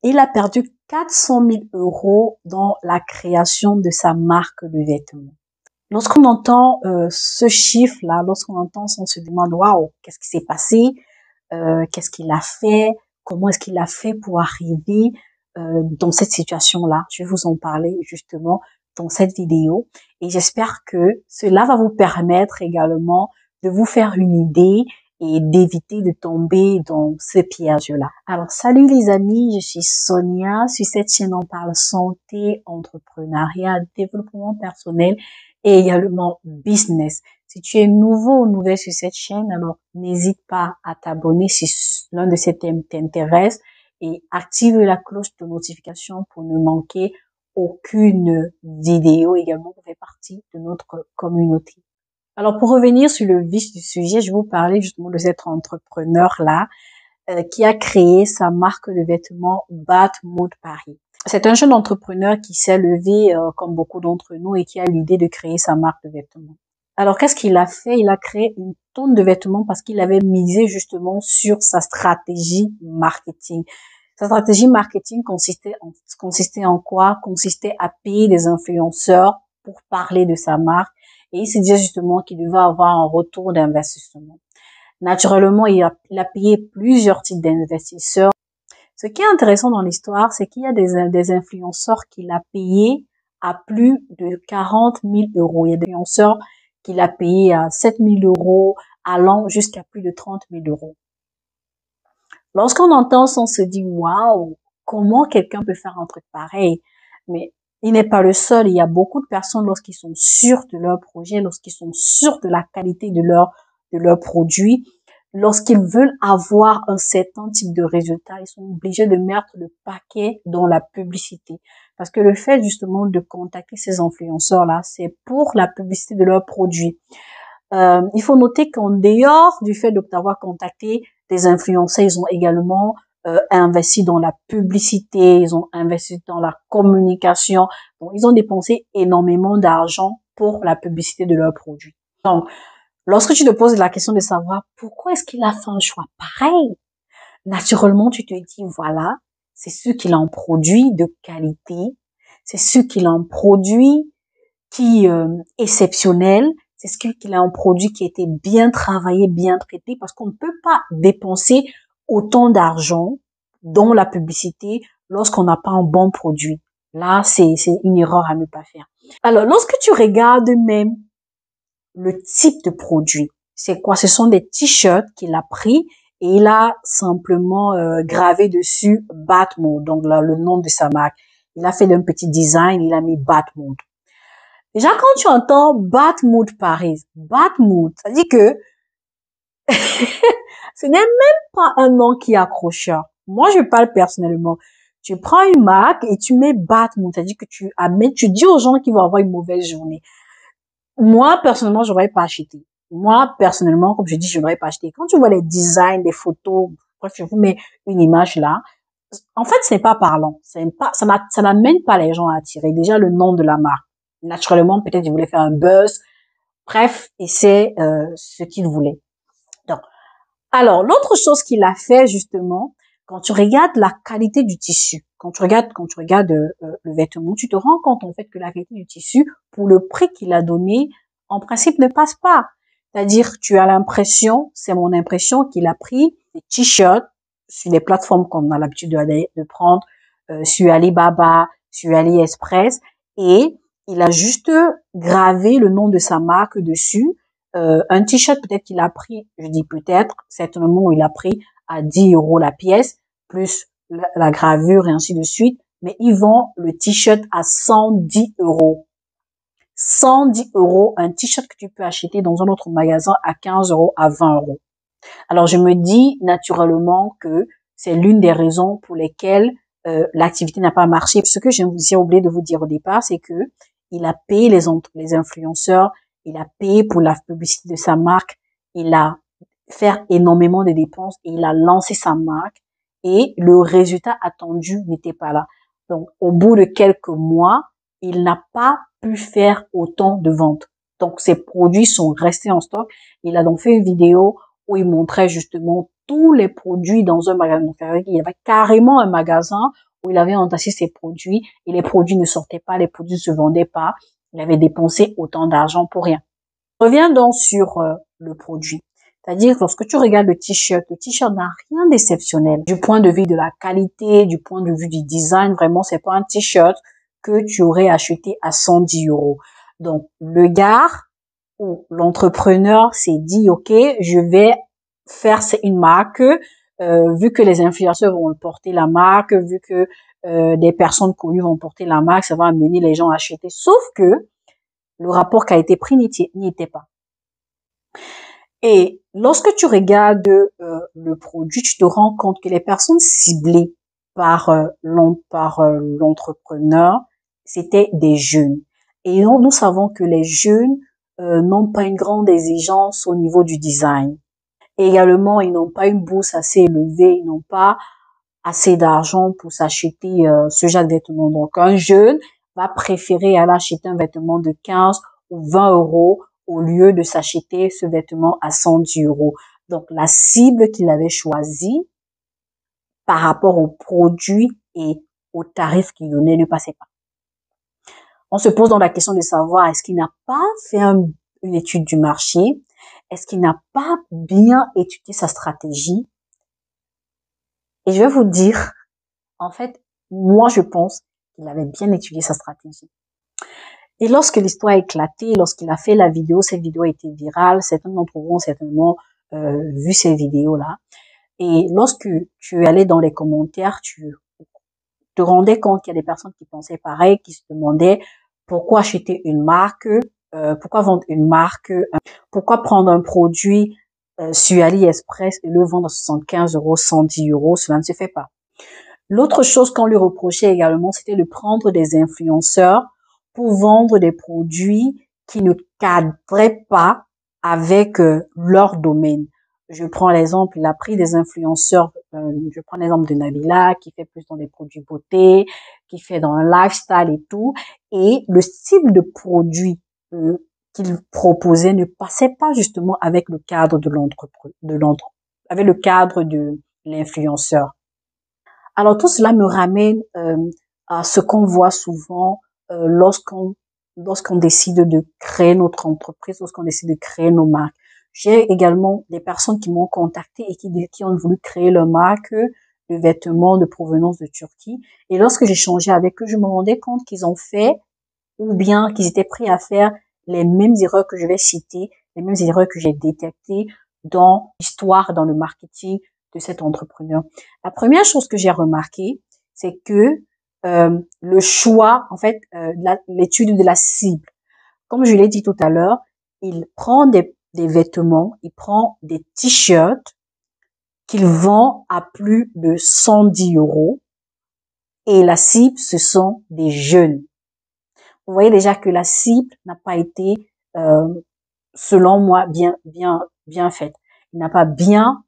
il a perdu 400 000 € dans la création de sa marque de vêtements. Lorsqu'on entend ce chiffre-là, lorsqu'on entend ça, on se demande, waouh, qu'est-ce qui s'est passé? Qu'est-ce qu'il a fait? Comment est-ce qu'il a fait pour arriver dans cette situation-là? Je vais vous en parler justement dans cette vidéo. Et j'espère que cela va vous permettre également de vous faire une idée et d'éviter de tomber dans ce piège-là. Alors, salut les amis, je suis Sonia. Sur cette chaîne, on parle santé, entrepreneuriat, développement personnel et également business. Si tu es nouveau ou nouvelle sur cette chaîne, alors n'hésite pas à t'abonner si l'un de ces thèmes t'intéresse et active la cloche de notification pour ne manquer aucune vidéo. Également, vous faites partie de notre communauté. Alors, pour revenir sur le vif du sujet, je vais vous parler justement de cet entrepreneur-là qui a créé sa marque de vêtements Bat Mode Paris. C'est un jeune entrepreneur qui s'est levé comme beaucoup d'entre nous et qui a l'idée de créer sa marque de vêtements. Alors, qu'est-ce qu'il a fait? Il a créé une tonne de vêtements parce qu'il avait misé justement sur sa stratégie marketing. Sa stratégie marketing consistait en quoi? Consistait à payer des influenceurs pour parler de sa marque. Et il se disait justement qu'il devait avoir un retour d'investissement. Naturellement, il a payé plusieurs types d'investisseurs. Ce qui est intéressant dans l'histoire, c'est qu'il y a des influenceurs qu'il a payés à plus de 40 000 €. Il y a des influenceurs qu'il a payés à 7 000 €, allant jusqu'à plus de 30 000 €. Lorsqu'on entend ça, on se dit, waouh, comment quelqu'un peut faire un truc pareil? Mais il n'est pas le seul. Il y a beaucoup de personnes, lorsqu'ils sont sûrs de leur projet, lorsqu'ils sont sûrs de la qualité de leur produit, lorsqu'ils veulent avoir un certain type de résultat, ils sont obligés de mettre le paquet dans la publicité. Parce que le fait justement de contacter ces influenceurs-là, c'est pour la publicité de leurs produits. Il faut noter qu'en dehors du fait d'avoir contacté des influenceurs, ils ont également investi dans la publicité, ils ont investi dans la communication. Donc, ils ont dépensé énormément d'argent pour la publicité de leurs produits. Donc, lorsque tu te poses la question de savoir pourquoi est-ce qu'il a fait un choix pareil, naturellement, tu te dis, voilà, c'est ce qu'il a un produit de qualité, c'est ce qu'il a un produit qui est exceptionnel, c'est ce qu'il a un produit qui a été bien travaillé, bien traité, parce qu'on ne peut pas dépenser autant d'argent dans la publicité lorsqu'on n'a pas un bon produit. Là, c'est une erreur à ne pas faire. Alors, lorsque tu regardes même le type de produit, c'est quoi? Ce sont des t-shirts qu'il a pris et il a simplement gravé dessus Batmode, donc là, le nom de sa marque. Il a fait un petit design, il a mis Batmode. Déjà, quand tu entends Batmode Paris, Batmode, ça dit que ce n'est même pas un nom qui est accrocheur. Moi, je parle personnellement. Tu prends une marque et tu mets Batmode, ça dit que tu dis aux gens qu'ils vont avoir une mauvaise journée. Moi, personnellement, je n'aurais pas acheté. Moi, personnellement, comme je dis, je n'aurais pas acheté. Quand tu vois les designs, les photos, bref, je vous mets une image là. En fait, c'est pas parlant. Ça n'amène pas les gens à attirer. Déjà, le nom de la marque. Naturellement, peut-être il voulait faire un buzz. Bref, et c'est ce qu'il voulait. Donc, alors, l'autre chose qu'il a fait justement, quand tu regardes la qualité du tissu, quand tu regardes le vêtement, tu te rends compte en fait que la qualité du tissu, pour le prix qu'il a donné, en principe ne passe pas. C'est-à-dire, tu as l'impression, c'est mon impression, qu'il a pris des t-shirts sur les plateformes qu'on a l'habitude de prendre, sur Alibaba, sur AliExpress, et il a juste gravé le nom de sa marque dessus. Un t-shirt peut-être qu'il a pris, je dis peut-être, certainement il a pris à 10 € la pièce, plus la gravure et ainsi de suite, mais ils vendent le t-shirt à 110 €. 110 €, un t-shirt que tu peux acheter dans un autre magasin à 15 €, à 20 €. Alors je me dis naturellement que c'est l'une des raisons pour lesquelles l'activité n'a pas marché. Ce que j'ai oublié de vous dire au départ, c'est que il a payé les influenceurs, il a payé pour la publicité de sa marque, il a fait énormément de dépenses et il a lancé sa marque et le résultat attendu n'était pas là. Donc, au bout de quelques mois, il n'a pas pu faire autant de ventes. Donc, ses produits sont restés en stock. Il a donc fait une vidéo où il montrait justement tous les produits dans un magasin. Il y avait carrément un magasin où il avait entassé ses produits et les produits ne sortaient pas, les produits ne se vendaient pas. Il avait dépensé autant d'argent pour rien. Reviens donc sur le produit. C'est-à-dire, lorsque tu regardes le t-shirt n'a rien d'exceptionnel. Du point de vue de la qualité, du point de vue du design, vraiment, c'est pas un t-shirt que tu aurais acheté à 110 euros. Donc, le gars ou l'entrepreneur s'est dit, OK, je vais faire une marque, vu que les influenceurs vont porter la marque, vu que des personnes connues vont porter la marque, ça va amener les gens à acheter. Sauf que le rapport qui a été pris n'y était pas. Et lorsque tu regardes le produit, tu te rends compte que les personnes ciblées par l'entrepreneur, c'était des jeunes. Et nous savons que les jeunes n'ont pas une grande exigence au niveau du design. Et également, ils n'ont pas une bourse assez élevée, ils n'ont pas assez d'argent pour s'acheter ce genre de vêtements. Donc, un jeune va préférer aller acheter un vêtement de 15 ou 20 euros au lieu de s'acheter ce vêtement à 110 euros. Donc, la cible qu'il avait choisie par rapport au produit et au tarif qu'il donnait ne passait pas. On se pose donc la question de savoir est-ce qu'il n'a pas fait une étude du marché? Est-ce qu'il n'a pas bien étudié sa stratégie? Et je vais vous dire, en fait, moi, je pense qu'il avait bien étudié sa stratégie. Et lorsque l'histoire a éclaté, lorsqu'il a fait la vidéo, cette vidéo a été virale, certains d'entre vous ont certainement vu ces vidéos-là. Et lorsque tu allais dans les commentaires, tu te rendais compte qu'il y a des personnes qui pensaient pareil, qui se demandaient pourquoi acheter une marque, pourquoi vendre une marque, pourquoi prendre un produit sur AliExpress et le vendre à 75 euros, 110 euros, cela ne se fait pas. L'autre chose qu'on lui reprochait également, c'était de prendre des influenceurs pour vendre des produits qui ne cadraient pas avec leur domaine. Je prends l'exemple, il a pris des influenceurs, je prends l'exemple de Nabila qui fait plus dans des produits beauté, qui fait dans un lifestyle et tout, et le style de produit qu'il proposait ne passait pas justement avec le cadre avec le cadre de l'influenceur. Alors tout cela me ramène à ce qu'on voit souvent lorsqu'on décide de créer notre entreprise, lorsqu'on décide de créer nos marques. J'ai également des personnes qui m'ont contacté et qui ont voulu créer leur marque de vêtements de provenance de Turquie. Et lorsque j'ai changé avec eux, je me rendais compte qu'ils ont fait ou bien qu'ils étaient prêts à faire les mêmes erreurs que je vais citer, les mêmes erreurs que j'ai détectées dans l'histoire, dans le marketing de cet entrepreneur. La première chose que j'ai remarqué, c'est que le choix, en fait, l'étude de la cible. Comme je l'ai dit tout à l'heure, il prend des vêtements, il prend des t-shirts qu'il vend à plus de 110 euros et la cible, ce sont des jeunes. Vous voyez déjà que la cible n'a pas été, selon moi, bien faite. Il n'a pas bien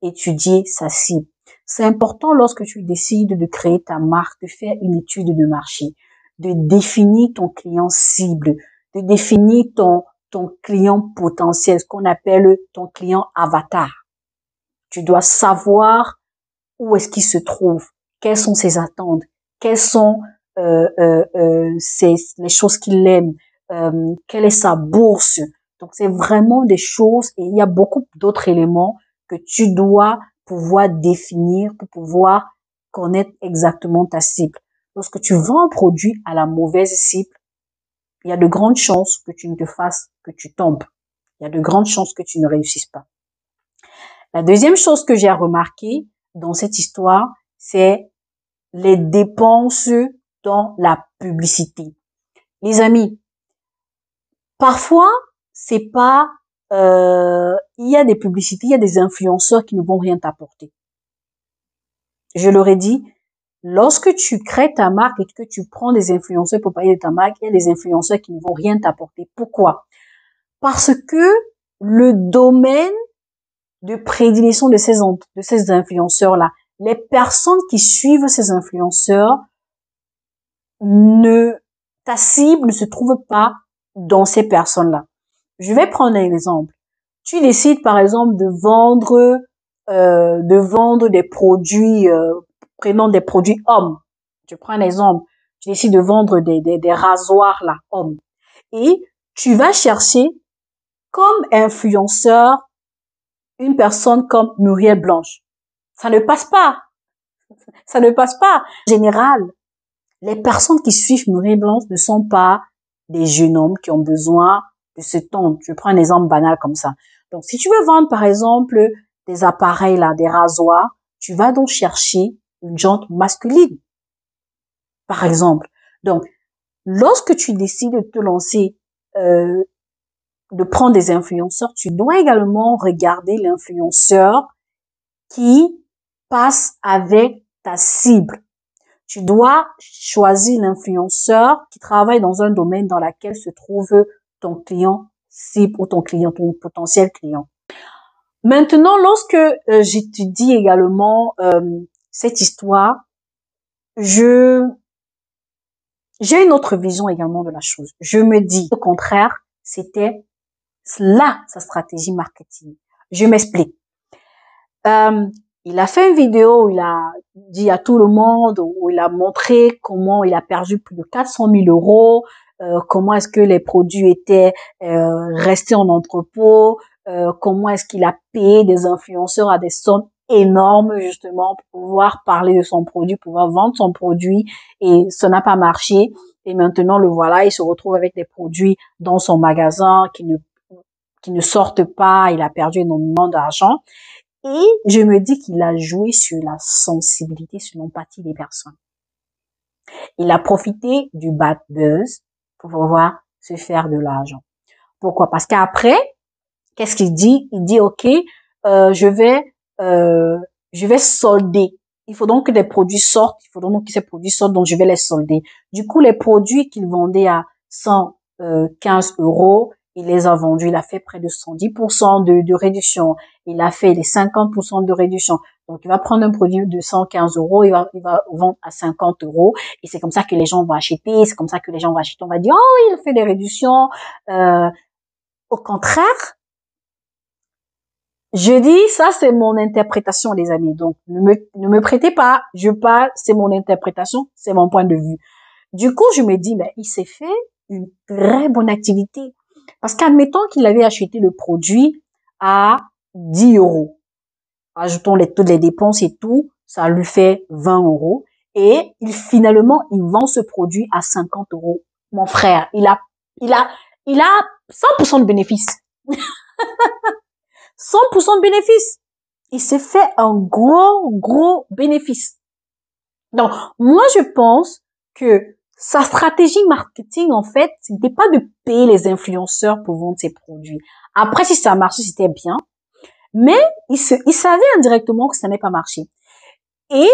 étudié sa cible. C'est important lorsque tu décides de créer ta marque, de faire une étude de marché, de définir ton client cible, de définir ton client potentiel, ce qu'on appelle ton client avatar. Tu dois savoir où est-ce qu'il se trouve, quelles sont ses attentes, quelles sont les choses qu'il aime, quelle est sa bourse. Donc c'est vraiment des choses et il y a beaucoup d'autres éléments que tu dois pouvoir définir pour pouvoir connaître exactement ta cible. Lorsque tu vends un produit à la mauvaise cible, il y a de grandes chances que tu tombes. Il y a de grandes chances que tu ne réussisses pas. La deuxième chose que j'ai remarqué dans cette histoire, c'est les dépenses dans la publicité. Les amis, parfois, c'est pas, il y a des publicités, il y a des influenceurs qui ne vont rien t'apporter. Je leur ai dit, lorsque tu crées ta marque et que tu prends des influenceurs pour parler de ta marque, il y a des influenceurs qui ne vont rien t'apporter. Pourquoi? Parce que le domaine de prédilection de ces influenceurs-là, les personnes qui suivent ces influenceurs, ta cible ne se trouve pas dans ces personnes-là. Je vais prendre un exemple. Tu décides par exemple de vendre des produits, prenons des produits hommes. Je prends un exemple. Tu décides de vendre des rasoirs, là, hommes. Et tu vas chercher comme influenceur une personne comme Muriel Blanche. Ça ne passe pas. Ça ne passe pas. En général, les personnes qui suivent Muriel Blanche ne sont pas des jeunes hommes qui ont besoin de se tondre. Je prends un exemple banal comme ça. Donc, si tu veux vendre, par exemple, des appareils, là, des rasoirs, tu vas donc chercher une jante masculine, par exemple. Donc, lorsque tu décides de te lancer, de prendre des influenceurs, tu dois également regarder l'influenceur qui passe avec ta cible. Tu dois choisir l'influenceur qui travaille dans un domaine dans lequel se trouve ton client cible ou ton potentiel client. Maintenant, lorsque j'étudie également cette histoire, j'ai une autre vision également de la chose. Je me dis, au contraire, c'était là sa stratégie marketing. Je m'explique. Il a fait une vidéo où il a dit à tout le monde, où il a montré comment il a perdu plus de 400 000 euros, comment est-ce que les produits étaient restés en entrepôt, comment est-ce qu'il a payé des influenceurs à des sommes énormes justement pour pouvoir parler de son produit, pouvoir vendre son produit, et ça n'a pas marché. Et maintenant, le voilà, il se retrouve avec des produits dans son magasin qui ne sortent pas, il a perdu énormément d'argent. Et je me dis qu'il a joué sur la sensibilité, sur l'empathie des personnes. Il a profité du bad buzz pour pouvoir se faire de l'argent. Pourquoi? Parce qu'après, qu'est-ce qu'il dit? Il dit, OK, je vais solder. Il faut donc que des produits sortent. Il faut donc que ces produits sortent, donc je vais les solder. Du coup, les produits qu'il vendait à 115 euros, il les a vendus. Il a fait près de 110% de réduction. Il a fait les 50% de réduction. Donc, il va prendre un produit de 115 euros, il va vendre à 50 euros. Et c'est comme ça que les gens vont acheter. C'est comme ça que les gens vont acheter. On va dire, oh, il fait des réductions. Au contraire, je dis, ça c'est mon interprétation, les amis. Donc, ne me prêtez pas. Je parle, c'est mon interprétation, c'est mon point de vue. Du coup, je me dis, ben, il s'est fait une très bonne activité. Parce qu'admettons qu'il avait acheté le produit à 10 euros. Ajoutons toutes les dépenses et tout, ça lui fait 20 euros. Et finalement, il vend ce produit à 50 euros. Mon frère, il a 100% de bénéfice. 100% de bénéfice. Il s'est fait un gros bénéfice. Donc, moi, je pense que sa stratégie marketing, en fait, c'était pas de payer les influenceurs pour vendre ses produits. Après, si ça marchait, c'était bien. Mais il savait indirectement que ça n'allait pas marcher. Et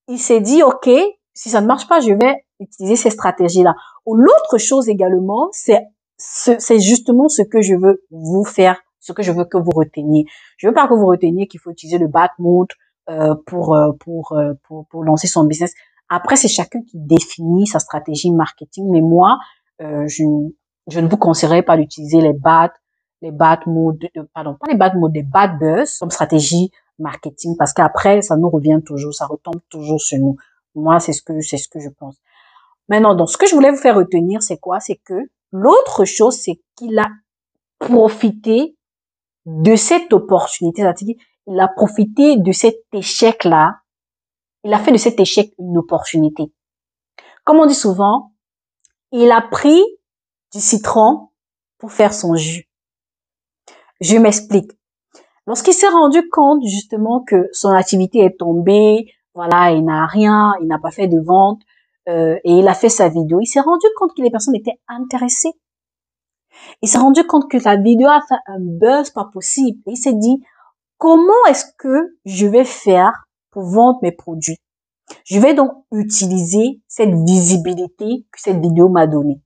il s'est dit, OK, si ça ne marche pas, je vais utiliser ces stratégies-là. Ou l'autre chose également, c'est justement ce que je veux vous faire, ce que je veux que vous reteniez. Je veux pas que vous reteniez qu'il faut utiliser le bad mood pour lancer son business. Après, c'est chacun qui définit sa stratégie marketing. Mais moi, je ne vous conseillerais pas d'utiliser les bad mood, pardon, pas les bad mood, les bad buzz comme stratégie marketing, parce qu'après, ça nous revient toujours, ça retombe toujours sur nous. Moi, c'est ce que je pense. Maintenant, donc, ce que je voulais vous faire retenir, c'est quoi? C'est que l'autre chose, c'est qu'il a profité de cette opportunité, c'est-à-dire, il a profité de cet échec-là. Il a fait de cet échec une opportunité. Comme on dit souvent, il a pris du citron pour faire son jus. Je m'explique. Lorsqu'il s'est rendu compte justement que son activité est tombée, voilà, il n'a rien, il n'a pas fait de vente, et il a fait sa vidéo, il s'est rendu compte que les personnes étaient intéressées. Il s'est rendu compte que la vidéo a fait un buzz pas possible. Et il s'est dit, comment est-ce que je vais faire pour vendre mes produits? Je vais donc utiliser cette visibilité que cette vidéo m'a donnée.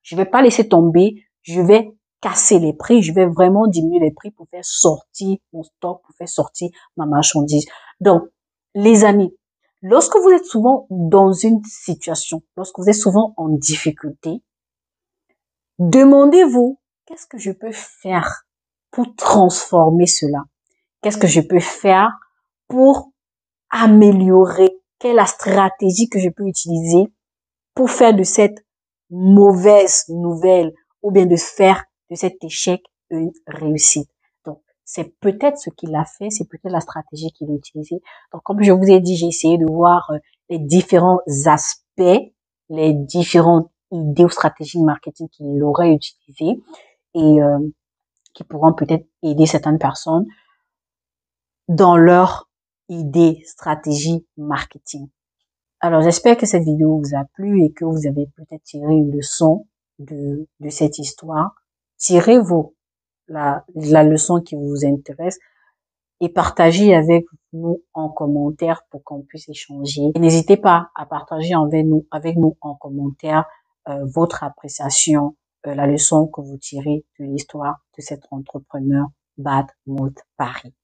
Je vais pas laisser tomber, je vais casser les prix, je vais vraiment diminuer les prix pour faire sortir mon stock, pour faire sortir ma marchandise. Donc, les amis, lorsque vous êtes souvent dans une situation, lorsque vous êtes souvent en difficulté, demandez-vous, qu'est-ce que je peux faire pour transformer cela? Qu'est-ce que je peux faire pour améliorer quelle est la stratégie que je peux utiliser pour faire de cette mauvaise nouvelle ou bien de faire de cet échec une réussite. Donc, c'est peut-être ce qu'il a fait, c'est peut-être la stratégie qu'il a utilisée. Donc, comme je vous ai dit, j'ai essayé de voir les différents aspects, les différentes idées ou stratégies de marketing qu'il aurait utilisées et qui pourront peut-être aider certaines personnes dans leur idée, stratégie marketing. Alors, j'espère que cette vidéo vous a plu et que vous avez peut-être tiré une leçon de cette histoire. Tirez la leçon qui vous intéresse et partagez avec nous en commentaire pour qu'on puisse échanger. Et n'hésitez pas à partager avec nous en commentaire votre appréciation, la leçon que vous tirez de l'histoire de cet entrepreneur Bad Mood Paris.